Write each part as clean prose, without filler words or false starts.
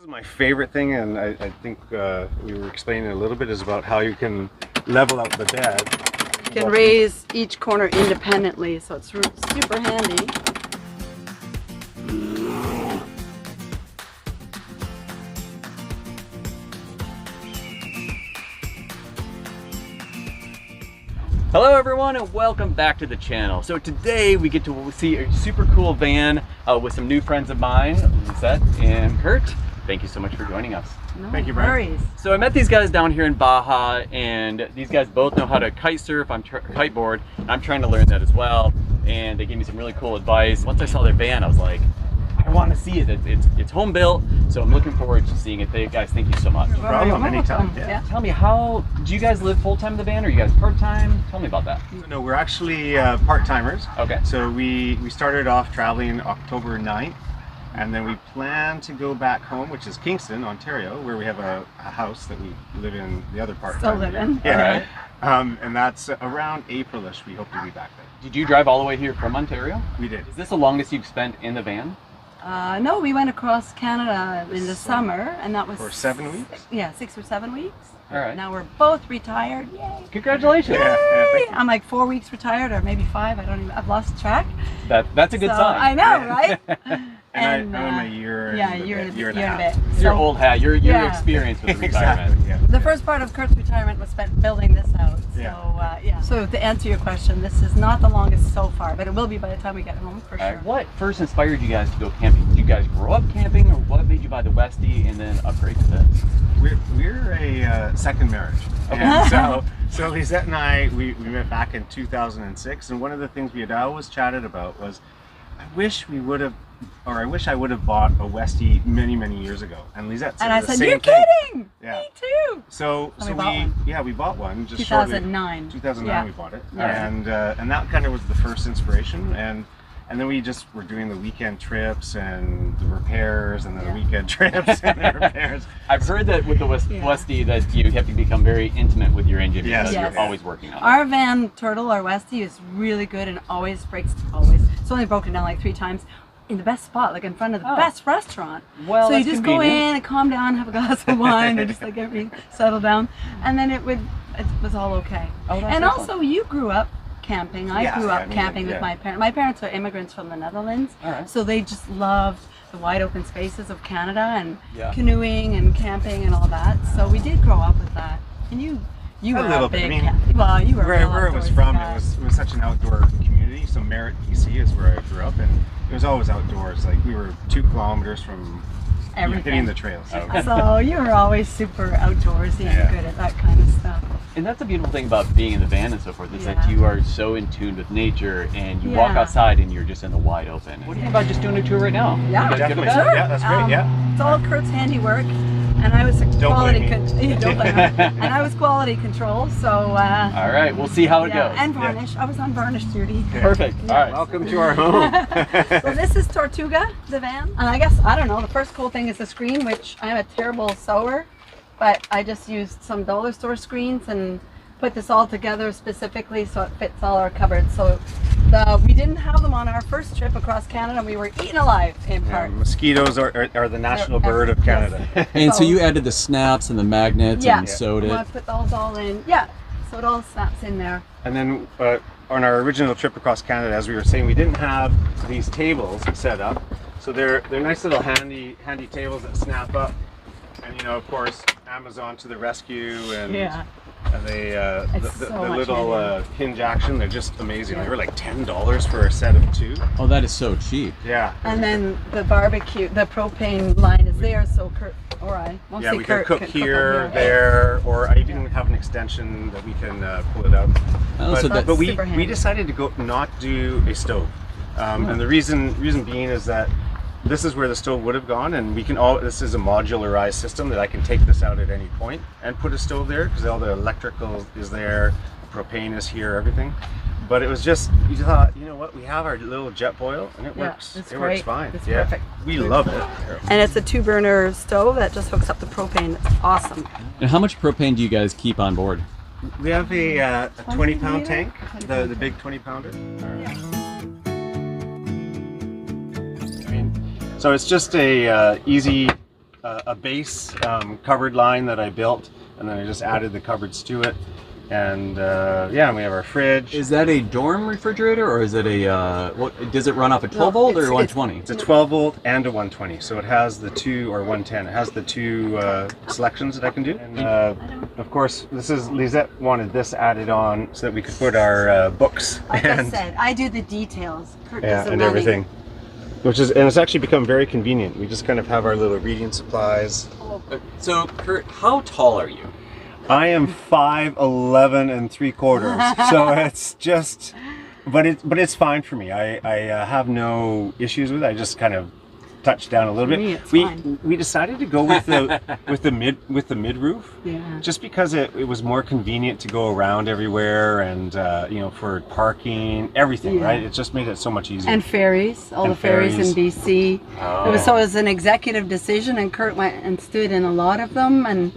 This is my favorite thing, and I think we were explaining a little bit, is about how you can level out the bed. You can raise each corner independently, so it's super handy. Hello everyone and welcome back to the channel. So today we get to see a super cool van with some new friends of mine, Lisette and Kurt. Thank you so much for joining us. No Thank you, Brian. worries. So I met these guys down here in Baja, and these guys both know how to kite surf. I'm kiteboard, and I'm trying to learn that as well. And they gave me some really cool advice. Once I saw their van, I was like, I want to see it. It's home built, so I'm looking forward to seeing it. Guys, thank you so much. No problem, anytime. Yeah. Tell me, how do you guys live full time in the van, or are you guys part time? Tell me about that. No, we're actually part-timers. Okay. So we started off traveling October 9th, and then we plan to go back home, which is Kingston, Ontario, where we have a house that we live in the other part. Still live in. Yeah. And that's around April-ish. We hope to be back there. Did you drive all the way here from Ontario? We did. Is this the longest you've spent in the van? No, we went across Canada in the summer, and that was For 7 weeks? Yeah, 6 or 7 weeks. All right. Now we're both retired. Yay! Congratulations. Yeah, thank you. I'm like 4 weeks retired, or maybe 5. I've lost track. That's a good So, sign. I know, right? And I'm a year yeah, and year a and bit, a year and a bit. half. It's your old hat. Your Yeah. experience with Exactly, retirement. yeah. The first part of Kurt's retirement was spent building this out. Yeah. So, yeah. So to answer your question, this is not the longest so far, but it will be by the time we get home for sure. What first inspired you guys to go camping? Did you guys grow up camping, or what made you buy the Westie and then upgrade to this? We're a second marriage. Okay. And so Lisette and I, we met back in 2006, and one of the things we had always chatted about was, I wish I would have bought a Westie many years ago. And Lisette said And I the said, same "You're thing. kidding! Yeah. Me too." So we bought one. we bought one just 2009. shortly. 2009 Yeah. we bought it, Yeah. and that kind of was the first inspiration, and then we just were doing the weekend trips and the repairs, and then the weekend trips and the repairs. I've heard that with the Westie that you have to become very intimate with your engine because Yes. you're always working on it. Our van Turtle, our Westie, is really good and always breaks. Always. It's only broken down like 3 times. In the best spot, like in front of the best restaurant. Well, so you that's just convenient. go in and calm down, have a glass of wine, and just like everything settle down, and then it was all okay. Oh, that's and so also, you grew up camping. I grew up camping with my parents. My parents are immigrants from the Netherlands, so they just loved the wide open spaces of Canada and canoeing and camping and all that. So we did grow up with that. And you were a little a bit. big, I mean, well, you were where it was from, it was such an outdoor community. So Merritt, BC is where I grew up, and it was always outdoors. Like we were 2 kilometers from hitting the trails. So you were always super outdoorsy and good at that kind of stuff. And that's the beautiful thing about being in the van and so forth, is that you are so in tune with nature, and you walk outside and you're just in the wide open. What do you think about just doing a tour right now? Yeah, definitely. Sure. Yeah, that's great. It's all Kurt's handiwork, and I was quality and I was quality control. So all right, we'll see how it goes. And varnish. I was on varnish duty. Perfect. All right. Welcome to our home. So this is Totuga, the van, and I guess I don't know. The first cool thing is the screen, which I'm a terrible sewer, but I just used some dollar store screens and put this all together specifically so it fits all our cupboards. So we didn't have them on our first trip across Canada, and we were eaten alive in part. Mosquitoes are the national bird of Canada. And so you added the snaps and the magnets and sewed I it. put those all in. Yeah, so it all snaps in there. And then on our original trip across Canada, as we were saying, we didn't have these tables set up. So they're nice little handy tables that snap up. And of course, Amazon to the rescue, and the little hinge action, they're just amazing. They were like $10 for a set of 2. Oh, that is so cheap. Yeah. And then the barbecue, the propane line is there, so Kurt, or I, mostly we Kurt can cook can here, cook there, or I even have an extension that we can pull it out. Oh, But we super handy. decided to not do a stove, and the reason being is that this is where the stove would have gone, and this is a modularized system that I can take this out at any point and put a stove there, because all the electrical is there, propane is here, everything. But it was just, you thought, you know what, we have our little jet boil, and it works. It's it great. works fine. It's perfect. We love it. And it's a 2-burner stove that just hooks up the propane. It's awesome. And how much propane do you guys keep on board? We have a 20-pound tank, the big 20-pounder. So it's just a easy a base covered line that I built, and then I just added the cupboards to it. And yeah, we have our fridge. Is that a dorm refrigerator, or is it a, does it run off a 12 volt or 120? It's a 12 volt and a 120. So it has the two, or 110, it has the two selections that I can do. And of course, Lisette wanted this added on so that we could put our books. Like I said, I do the details. Kurt does the and running. everything. And it's actually become very convenient. We just kind of have our little reading supplies. So, Kurt, how tall are you? I am 5'11 3/4, so it's just, but it's fine for me. I have no issues with it. I just kind of touch down a little bit. We decided to go with the mid roof, just because it was more convenient to go around everywhere, and you know, for parking, everything, right? It just made it so much easier. And ferries, all the ferries in BC. Oh. So it was an executive decision, and Kurt went and stood in a lot of them, and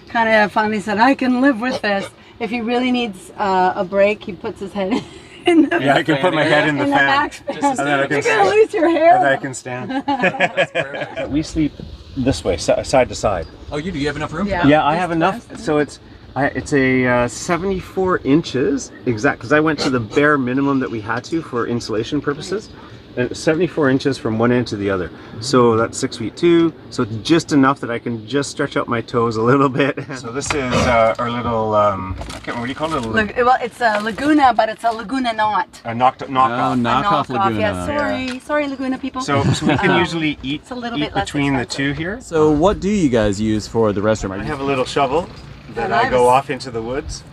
kind of finally said, I can live with this. If he really needs a break, he puts his head in the I can put my head in the fan. And then I can you're gonna lose your hair. And then I can stand. We sleep this way, side to side. Oh, you do? You have enough room? Yeah, I have enough. So it's a 74 inches exact, because I went to the bare minimum that we had to for insulation purposes. And 74 inches from one end to the other. So that's 6'2". So it's just enough that I can just stretch out my toes a little bit. So this is our little, I can't remember, what do you call it? Well, it's a Laguna, but it's a Laguna knot. A knockoff. Knockoff Laguna. Yeah, sorry Laguna people. So we can usually eat bit between the two here. So what do you guys use for the restroom? I have a little shovel that I go off into the woods.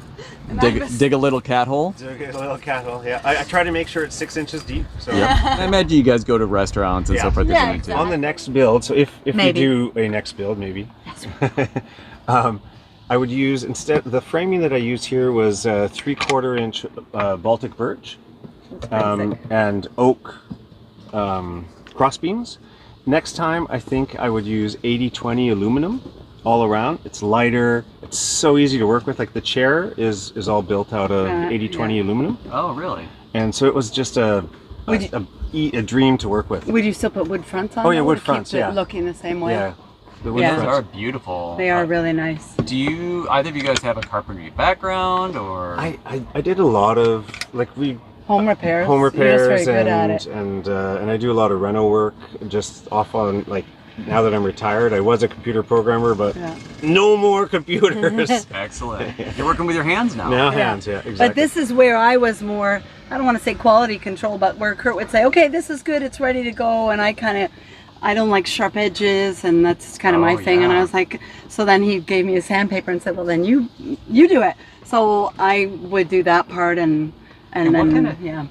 Dig a little cat hole? Dig a little cat hole, yeah. I try to make sure it's 6 inches deep. So. I imagine you guys go to restaurants and so forth. Exactly. On the next build, so if we do a next build, maybe, I would use, instead, the framing that I used here was 3/4 inch Baltic birch and oak cross beams. Next time, I think I would use 80/20 aluminum all around. It's lighter, it's so easy to work with. Like the chair is all built out of 80/20 aluminum. Oh, really? And so it was just a dream to work with. Would you still put wood fronts on? Oh yeah, wood fronts, keep it looking the same way? Yeah. The wood Those fronts are beautiful. They are really nice. Do you, either of you guys have a carpentry background, or? I did a lot of, like, Home repairs. Home repairs, You're just very good at it. and I do a lot of reno work just off on, like, now that I'm retired. I was a computer programmer, but no more computers. Excellent. You're working with your hands now. Now hands, exactly. But this is where I was more, I don't want to say quality control, but where Kurt would say, okay, this is good, it's ready to go, and I don't like sharp edges, and that's kind of my thing. And I was like, so then he gave me a sandpaper and said, well, then you do it. So I would do that part, and then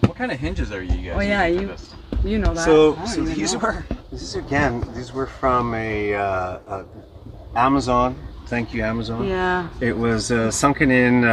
what kind of hinges are you guys? Oh yeah, you know that. So these were from a Amazon. Thank you, Amazon. Yeah. It was sunken in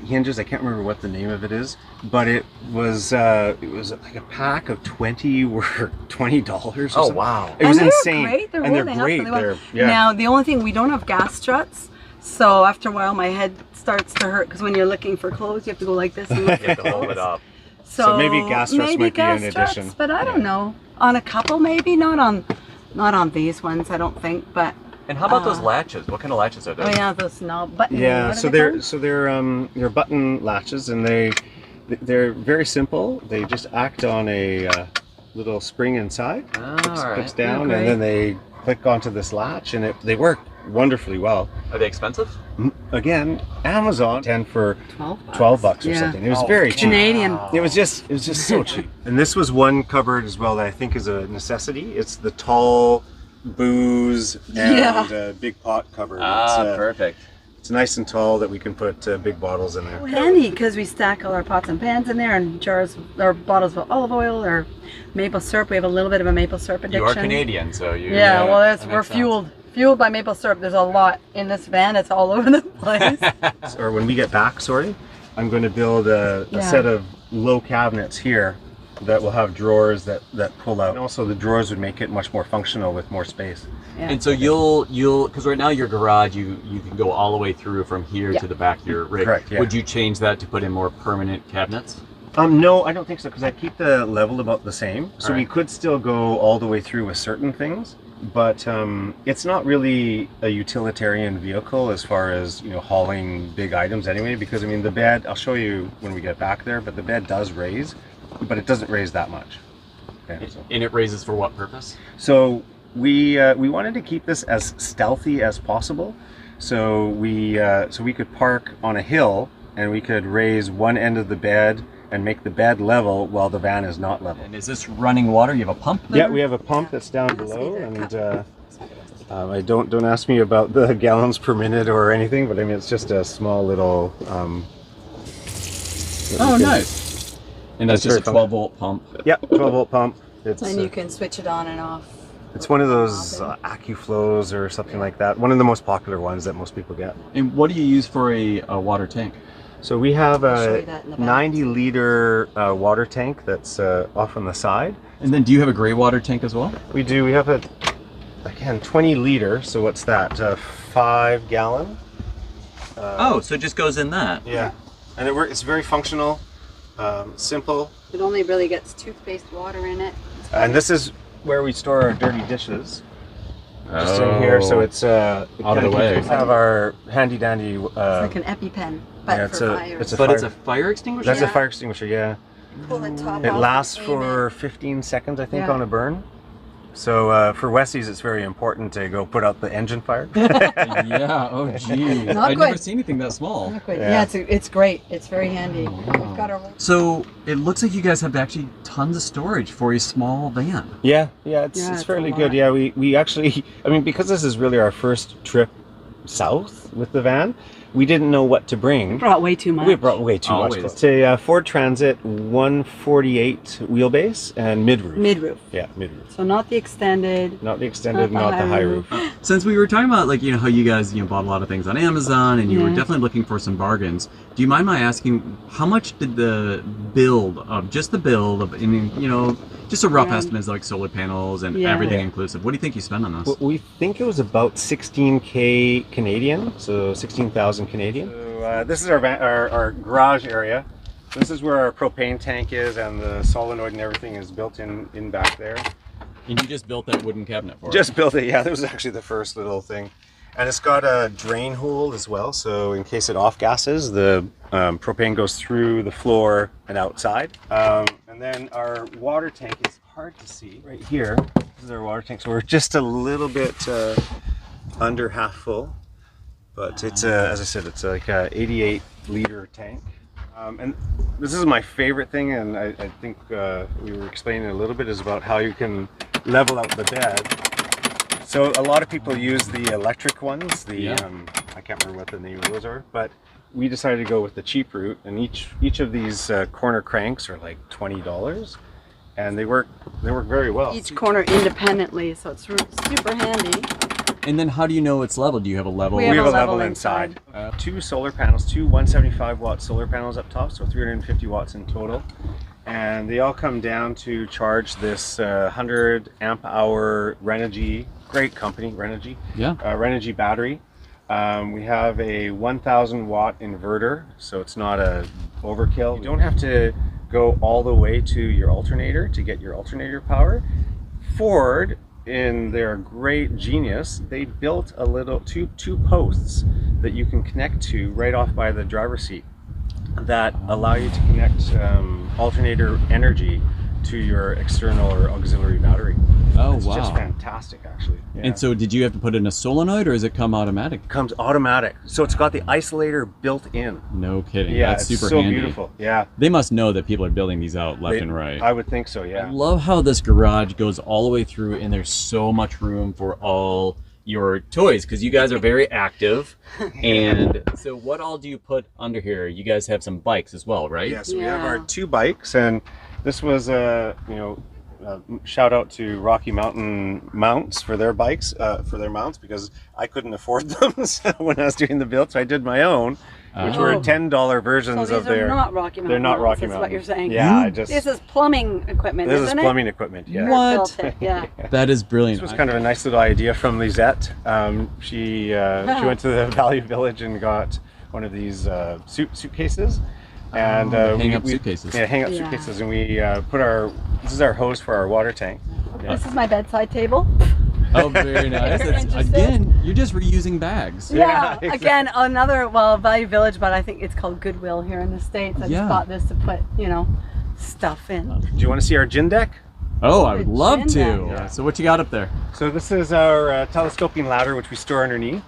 hinges. I can't remember what the name of it is, but it was like a pack of 20 were $20. Oh wow! It was insane. Great. They're and they're really great. Now the only thing, we don't have gas struts, so after a while my head starts to hurt, because when you're looking for clothes, you have to go like this and look You have to hold it up. So maybe gas struts might be an addition. But I don't know. On a couple, maybe not on these ones. I don't think. But and how about those latches? What kind of latches are those? Oh yeah, those knob button. Yeah, they're button latches, and they're very simple. They just act on a little spring inside. Clicks down, and then they click onto this latch, and they work wonderfully well. Are they expensive? Again, Amazon 10 for $12 or something. It was very cheap. Canadian. Wow. It was just so cheap. And this was one cupboard as well that I think is a necessity. It's the tall booze and big pot cupboard. Perfect. It's nice and tall that we can put big bottles in there. Handy, because we stack all our pots and pans in there, and jars or bottles of olive oil or maple syrup. We have a little bit of a maple syrup addiction. You are Canadian, so you. Yeah, well, we're fueled by maple syrup. There's a lot in this van. It's all over the place. Or when we get back, I'm going to build a set of low cabinets here that will have drawers that pull out. And also the drawers would make it much more functional with more space. Yeah. And so you'll because right now your garage you can go all the way through from here to the back of your rig. Correct, yeah. Would you change that to put in more permanent cabinets? No, I don't think so, because I keep the level about the same. So we could still go all the way through with certain things, but it's not really a utilitarian vehicle as far as, you know, hauling big items anyway, because I mean the bed, I'll show you when we get back there, but the bed does raise, but it doesn't raise that much. Okay, so. And it raises for what purpose? So we wanted to keep this as stealthy as possible. So we could park on a hill and we could raise one end of the bed and make the bed level while the van is not level. And is this running water? You have a pump there? Yeah, we have a pump that's down below, and I don't ask me about the gallons per minute or anything, but I mean it's just a small little. Oh, nice. And that's just a 12-volt pump. Yeah, 12-volt pump. It's, And you can switch it on and off. It's one of those AccuFlows or something like that. One of the most popular ones that most people get. And what do you use for a water tank? So we have I'll show a you that in the back. 90-liter water tank that's off on the side. And then do you have a gray water tank as well? We do. We have a, again, 20-liter. So what's that? 5-gallon. Oh, so it just goes in that. Yeah, and it's very functional, simple. It only really gets toothpaste water in it. And this is where we store our dirty dishes. Just in here, so it's out of the way. We have our handy dandy. It's like an EpiPen, but yeah, for fires. But it's a fire extinguisher? That's a Yeah. fire extinguisher, yeah. Pull the top It off lasts and aim for it. 15 seconds, I think, Yeah. on a burn. So for Westies, it's very important to go put out the engine fire. Yeah, oh geez. Not I've never good. seen anything that small. Not good. Yeah. Yeah, it's great. It's very handy. We've got our So it looks like you guys have actually tons of storage for a small van. Yeah, it's Yeah, it's fairly a good. lot. Yeah, we actually, I mean, because this is really our first trip south with the van, we didn't know what to bring. brought way too much. We brought way too much. Always. It's a Ford Transit 148 wheelbase and mid-roof. Mid-roof. Yeah, mid-roof. So not the extended. Not the extended, Not the not the high high roof. roof. Since we were talking about like, you know, how you guys, you know, bought a lot of things on Amazon and you were Yeah. definitely looking for some bargains, do you mind my asking how much did the build of, I mean, you know, just a rough Yeah. estimate like solar panels and Yeah. everything Yeah. inclusive. What do you think you spent on this? Well, we think it was about 16K Canadian, so 16,000 Canadian. So, this is our garage area. This is where our propane tank is, and the solenoid and everything is built in back there. And you just built that wooden cabinet for Just built it, yeah. That was actually the first little thing. And it's got a drain hole as well, so in case it off-gases, the propane goes through the floor and outside. And then our water tank is hard to see right here. This is our water tank, so we're just a little bit under half full. But it's, as I said, it's like a 88-liter tank. And this is my favorite thing, and I think we were explaining a little bit, is about how you can level out the bed. So a lot of people use the electric ones, Yeah. I can't remember what the name of those are, but we decided to go with the cheap route, and each of these corner cranks are like $20, and they work very well. Each corner independently, so it's super handy. And then how do you know it's level? Do you have a level? We We have a level level inside. 2 solar panels, 2 175-watt solar panels up top, so 350 watts in total. And they all come down to charge this 100 amp hour Renogy, great company, Renogy. Yeah. Renogy battery. We have a 1,000 watt inverter, so it's not a overkill. You don't have to go all the way to your alternator to get your alternator power. Ford, in their great genius, they built a little two posts that you can connect to right off by the driver's seat that allow you to connect alternator energy to your external or auxiliary battery. Oh, It's wow. just fantastic, actually. Yeah. And so did you have to put in a solenoid or does it come automatic? It comes automatic, so it's got the isolator built in. No kidding. Yeah, That's it's super so handy. beautiful. Yeah, They must know that people are building these out left and right. I would think so. I Yeah. love how this garage goes all the way through and there's so much room for all your toys because you guys are very active. And so what all do you put under here? You guys have some bikes as well, right? Yes, we have Yeah. our 2 bikes, and this was shout out to Rocky Mountain Mounts for their bikes, for their mounts, because I couldn't afford them so when I was doing the build, so I did my own, which were Oh. $10 So versions these of their. are not Rocky Mountain. They're not mounts, Rocky is Mountain. what you're saying. Yeah, I just. This is plumbing equipment, This is isn't plumbing equipment. Yeah. it? What? Built it, yeah. That is brilliant. This was kind of a nice little idea from Lisette. She went to the Value Village and got one of these suitcases, and hang up suitcases. Yeah, hang up Yeah. suitcases, and we put our. This is our hose for our water tank. Yeah. This is my bedside table. Oh, very nice. If you're interested. Again, you're just reusing bags. Yeah, exactly. again, another, well, Value Village, but I think it's called Goodwill here in the States. I Yeah. just bought this to put, you know, stuff in. Do you want to see our gin deck? Oh, I would The love gin to. deck. Yeah. So what you got up there? So this is our telescoping ladder, which we store underneath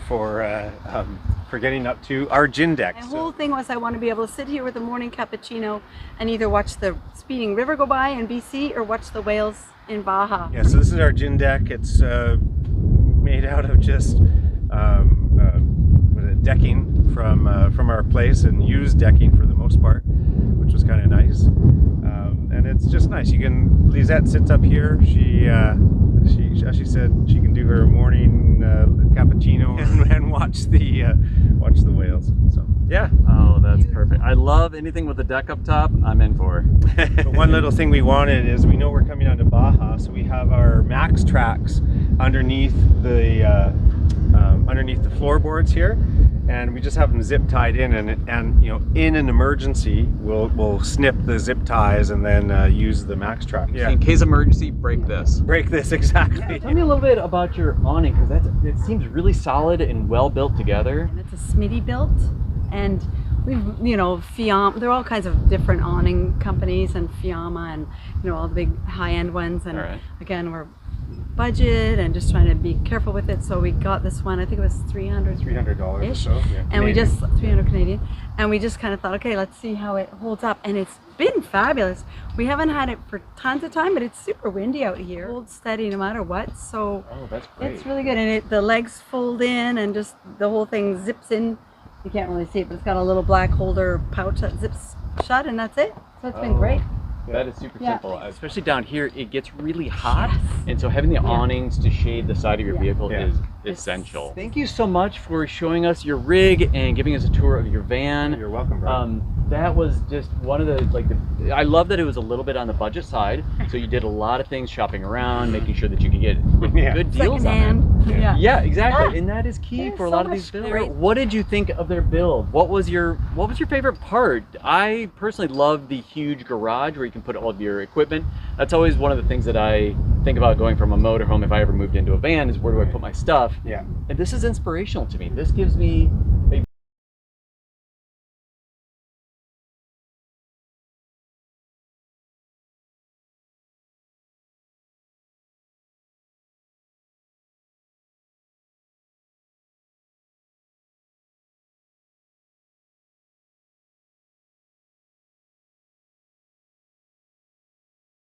for getting up to our gin deck. My So- whole thing was I want to be able to sit here with a morning cappuccino and either watch the speeding river go by in BC or watch the whales in Baja. Yeah, so this is our gin deck. It's made out of just decking from our place, and used decking for the most part, which was kind of nice. And it's just nice. You can. Lisette sits up here. She as she said, she can do her morning cappuccino and watch the whales. So yeah. Oh, that's perfect. I love anything with a deck up top. I'm in for. But one little thing we wanted is, we know we're coming onto Baja, so we have our max tracks underneath the floorboards here, and we just have them zip tied in, and you know, in an emergency we'll snip the zip ties and then use the max track. Yeah. In case of emergency, break this. Break this, exactly. Tell me a little bit about your awning, because it seems really solid and well built together. And it's a Smitty built, and we've, you know, Fiamma, there are all kinds of different awning companies, and Fiamma, and you know, all the big high-end ones, and All right. again, we're budget and just trying to be careful with it, so we got this one. I think it was $300 or ish, so. Yeah. and we Canadian. just 300 Canadian, and we just kind of thought, okay, let's see how it holds up, and it's been fabulous. We haven't had it for tons of time, but it's super windy out here. Holds steady no matter what, so Oh, that's great. it's really good. And the legs fold in, and just the whole thing zips in. You can't really see it, but it's got a little black holder pouch that zips shut, and that's it. So it's been great. That is super Yeah. simple. Especially down here, it gets really hot. Yes. And so having the awnings to shade the side of your Yeah. vehicle Yeah. is essential. Thank you so much for showing us your rig and giving us a tour of your van. You're welcome, bro. That was just one of the, I love that it was a little bit on the budget side. So you did a lot of things, shopping around, making sure that you could get Yeah. good deals on it. Secondhand. Yeah. Yeah, exactly. Yeah. And that is key There's for a so lot of much these builds. great- What did you think of their build? What was your favorite part? I personally love the huge garage where you can put all of your equipment. That's always one of the things that I think about going from a motorhome if I ever moved into a van, is where do I put my stuff? Yeah. And this is inspirational to me. This gives me